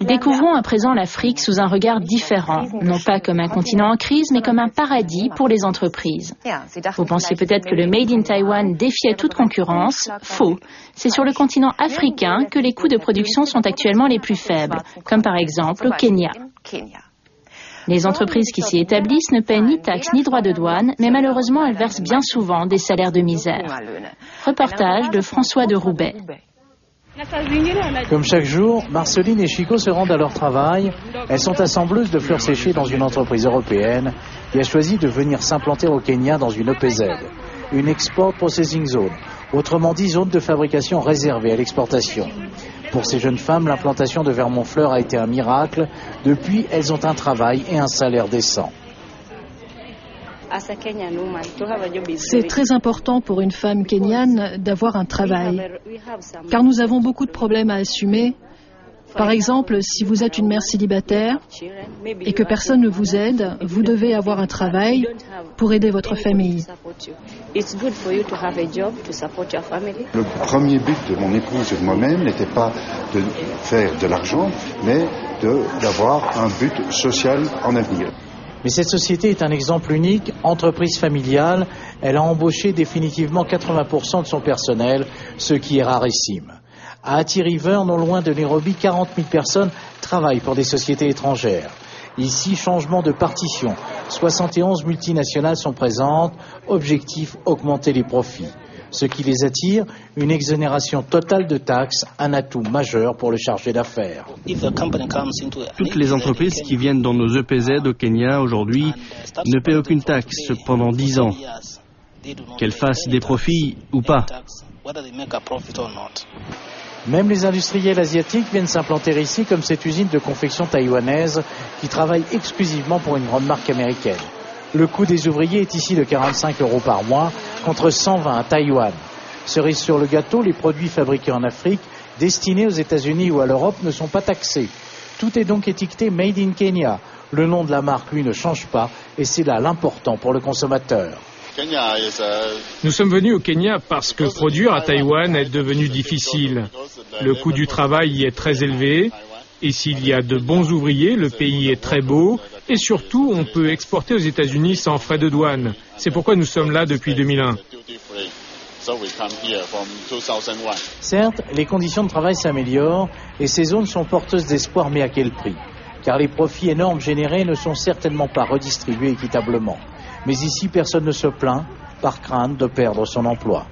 Découvrons à présent l'Afrique sous un regard différent, non pas comme un continent en crise, mais comme un paradis pour les entreprises. Vous pensiez peut-être que le Made in Taiwan défiait toute concurrence. Faux. C'est sur le continent africain que les coûts de production sont actuellement les plus faibles, comme par exemple au Kenya. Les entreprises qui s'y établissent ne paient ni taxes ni droits de douane, mais malheureusement elles versent bien souvent des salaires de misère. Reportage de François de Roubaix. Comme chaque jour, Marceline et Chico se rendent à leur travail. Elles sont assembleuses de fleurs séchées dans une entreprise européenne qui a choisi de venir s'implanter au Kenya dans une EPZ, une Export Processing Zone, autrement dit zone de fabrication réservée à l'exportation. Pour ces jeunes femmes, l'implantation de Vermont-Fleur a été un miracle. Depuis, elles ont un travail et un salaire décent. C'est très important pour une femme kenyane d'avoir un travail, car nous avons beaucoup de problèmes à assumer. Par exemple, si vous êtes une mère célibataire et que personne ne vous aide, vous devez avoir un travail pour aider votre famille. Le premier but de mon épouse et de moi-même n'était pas de faire de l'argent, mais d'avoir un but social en avenir. Mais cette société est un exemple unique, entreprise familiale. Elle a embauché définitivement 80% de son personnel, ce qui est rarissime. À Athi River, non loin de Nairobi, 40 000 personnes travaillent pour des sociétés étrangères. Ici, changement de partition. 71 multinationales sont présentes. Objectif, augmenter les profits. Ce qui les attire, une exonération totale de taxes, un atout majeur pour le chargé d'affaires. Toutes les entreprises qui viennent dans nos EPZ au Kenya aujourd'hui ne paient aucune taxe pendant 10 ans. Qu'elles fassent des profits ou pas. Même les industriels asiatiques viennent s'implanter ici, comme cette usine de confection taïwanaise qui travaille exclusivement pour une grande marque américaine. Le coût des ouvriers est ici de 45 € par mois, contre 120 à Taïwan. Cerise sur le gâteau, les produits fabriqués en Afrique, destinés aux États-Unis ou à l'Europe, ne sont pas taxés. Tout est donc étiqueté Made in Kenya. Le nom de la marque, lui, ne change pas, et c'est là l'important pour le consommateur. Nous sommes venus au Kenya parce que produire à Taïwan est devenu difficile. Le coût du travail y est très élevé. Et s'il y a de bons ouvriers, le pays est très beau. Et surtout, on peut exporter aux États-Unis sans frais de douane. C'est pourquoi nous sommes là depuis 2001. Certes, les conditions de travail s'améliorent et ces zones sont porteuses d'espoir, mais à quel prix ? Car les profits énormes générés ne sont certainement pas redistribués équitablement. Mais ici, personne ne se plaint par crainte de perdre son emploi.